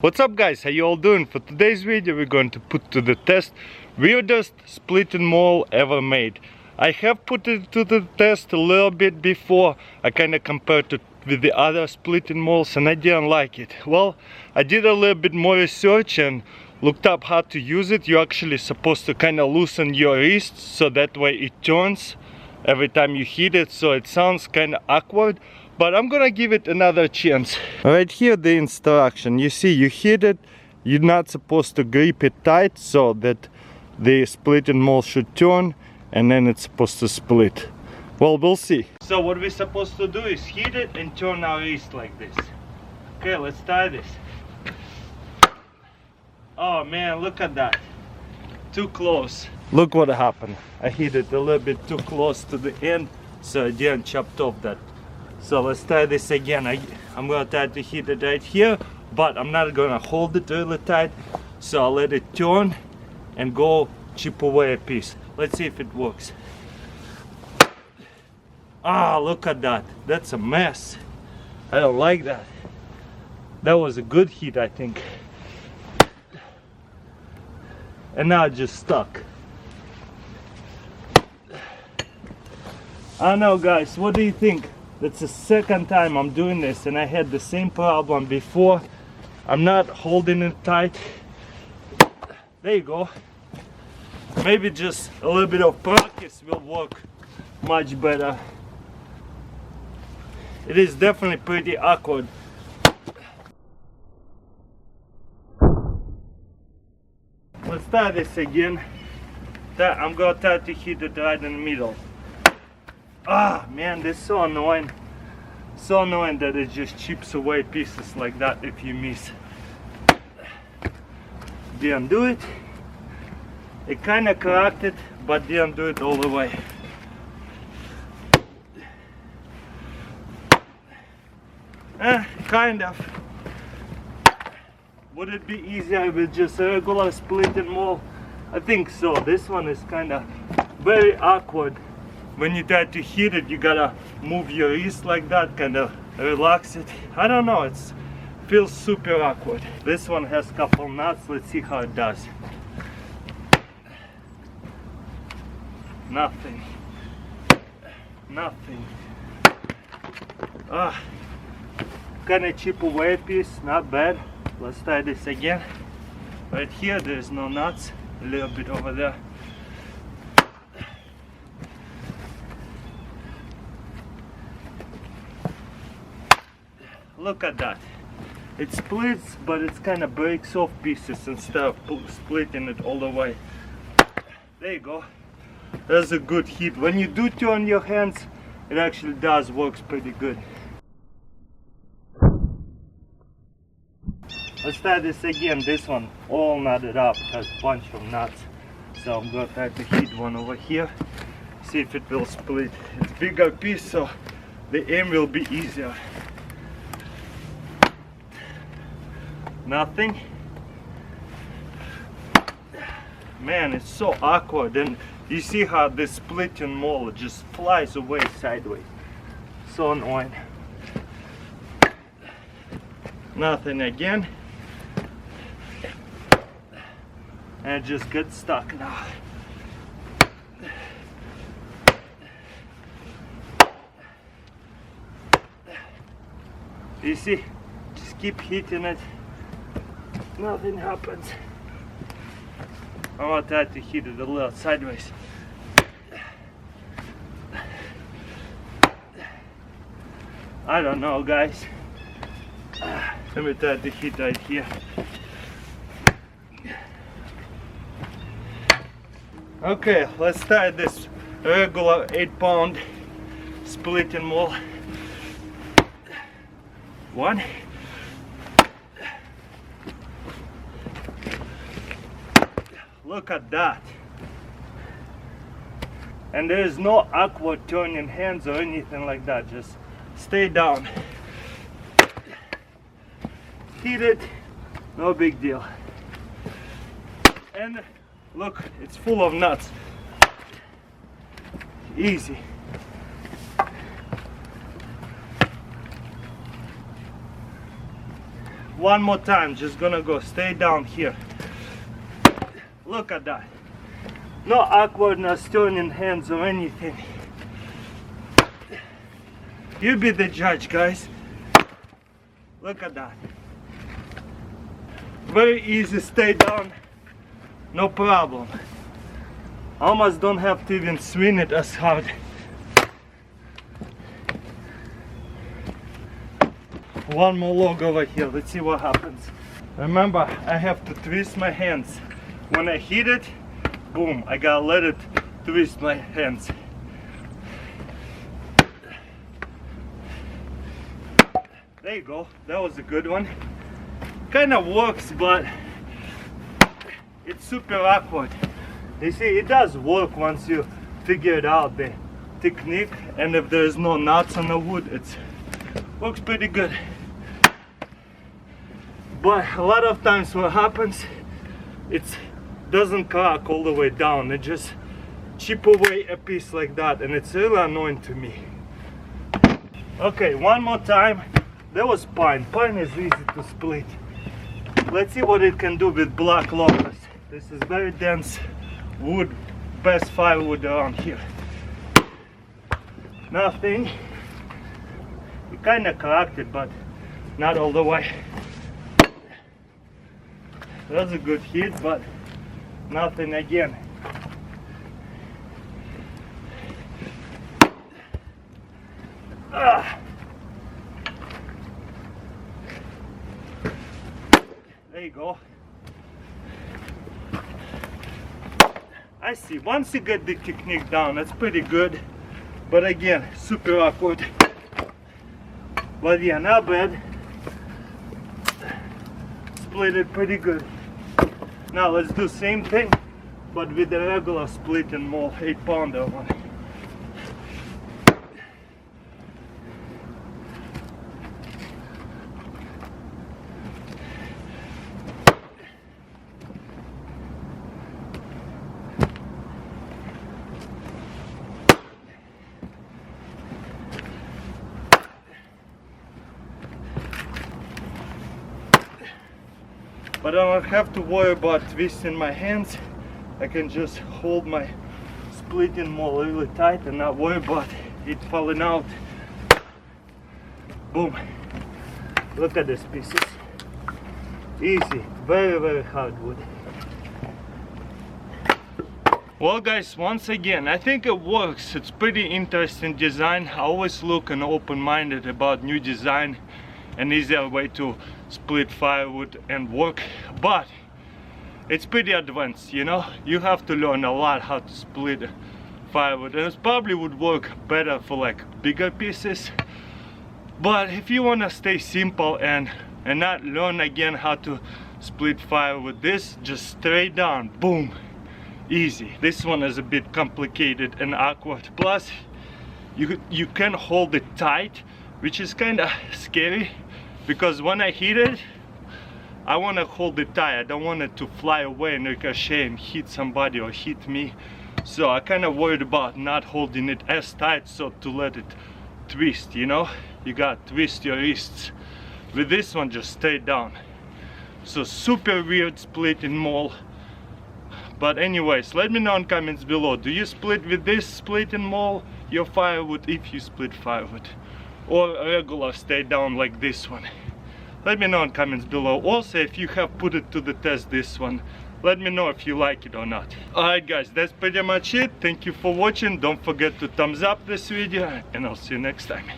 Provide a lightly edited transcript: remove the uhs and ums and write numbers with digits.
What's up guys, how you all doing? For today's video we're going to put to the test weirdest splitting mold ever made. I have put it to the test a little bit before. I kind of compared it with the other splitting molds and I didn't like it. Well, I did a little bit more research and looked up how to use it. You're actually supposed to kind of loosen your wrist so that way it turns every time you hit it, so it sounds kind of awkward. But I'm gonna give it another chance. Right here the instruction. You see, you hit it, you're not supposed to grip it tight so that the splitting mold should turn and then it's supposed to split. Well, we'll see. So what we're supposed to do is hit it and turn our wrist like this. Okay, let's try this. Oh man, look at that. Too close. Look what happened. I hit it a little bit too close to the end, so I didn't chop off that. So let's try this again. I'm gonna try to hit it right here, but I'm not gonna hold it really tight. So I'll let it turn and go chip away a piece. Let's see if it works. Ah, look at that. That's a mess. I don't like that. That was a good hit, I think. And now it just stuck. I don't know guys, what do you think? That's the second time I'm doing this and I had the same problem before. I'm not holding it tight. There you go. Maybe just a little bit of practice will work much better. It is definitely pretty awkward. Let's try this again. I'm gonna try to hit it right in the middle. Ah man, this is so annoying. So annoying that it just chips away pieces like that if you miss. Didn't do it. It kinda cracked it, but didn't do it all the way. Kind of. Would it be easier with just a regular splitting mold? I think so. This one is kinda very awkward. When you try to hit it, you gotta move your wrist like that, kind of relax it. I don't know, it feels super awkward. This one has a couple nuts. Let's see how it does. Nothing. Nothing. Kinda chip away a piece, not bad. Let's try this again. Right here, there's no nuts. A little bit over there. Look at that. It splits, but it's kind of breaks off pieces instead of splitting it all the way. There you go. That's a good hit. When you do turn your hands, it actually does works pretty good. Let's try this again. This one all knotted up, has a bunch of nuts. So I'm gonna try to hit one over here. See if it will split. It's a bigger piece, so the aim will be easier. Nothing. Man, it's so awkward, and you see how this splitting mold just flies away sideways. So annoying. Nothing again. And it just gets stuck now. You see, just keep hitting it. Nothing happens. I'm gonna try to hit it a little sideways. I don't know guys. Let me try to hit right here. Okay, let's try this regular 8-pound splitting mold. One. Look at that. And there is no awkward turning hands or anything like that. Just stay down. Hit it. No big deal. And look, it's full of nuts. Easy. One more time, just gonna go stay down here. Look at that. No awkwardness, turning hands or anything. You be the judge, guys. Look at that. Very easy, stay down, no problem. Almost don't have to even swing it as hard. One more log over here, let's see what happens. Remember, I have to twist my hands. When I hit it, boom, I gotta let it twist my hands. There you go, that was a good one. Kind of works, but it's super awkward. You see, it does work once you figure it out, the technique, and if there's no knots on the wood, it works pretty good. But a lot of times what happens, it doesn't crack all the way down, it just chip away a piece like that, and it's really annoying to me. Okay, one more time. That was pine. Pine is easy to split. Let's see what it can do with black locust. This is very dense wood, best firewood around here. Nothing. You kind of cracked it, but not all the way. That's a good hit, but nothing again. There you go. I see, once you get the technique down, that's pretty good. But again, super awkward. But yeah, not bad. Split it pretty good. Now let's do same thing, but with the regular split and maul 8-pounder one. But I don't have to worry about twisting my hands. I can just hold my splitting maul really tight and not worry about it falling out. Boom. Look at these pieces. Easy. Very, very hard wood. Well guys, once again, I think it works. It's pretty interesting design. I always look and open-minded about new design and easier way to split firewood and work, but it's pretty advanced, you know. You have to learn a lot how to split firewood, and it probably would work better for like bigger pieces. But if you want to stay simple and not learn again how to split firewood, this just straight down, boom, easy. This one is a bit complicated and awkward, plus you can hold it tight, which is kind of scary, because when I hit it, I want to hold it tight. I don't want it to fly away and ricochet and hit somebody or hit me. So I kind of worried about not holding it as tight, so to let it twist, you know. You got to twist your wrists. With this one, just straight down. So super weird splitting maul. But anyways, let me know in comments below. Do you split with this splitting maul your firewood, if you split firewood? Or regular stay down like this one? Let me know in comments below. Also, if you have put it to the test, this one, let me know if you like it or not. Alright guys, that's pretty much it. Thank you for watching. Don't forget to thumbs up this video, and I'll see you next time.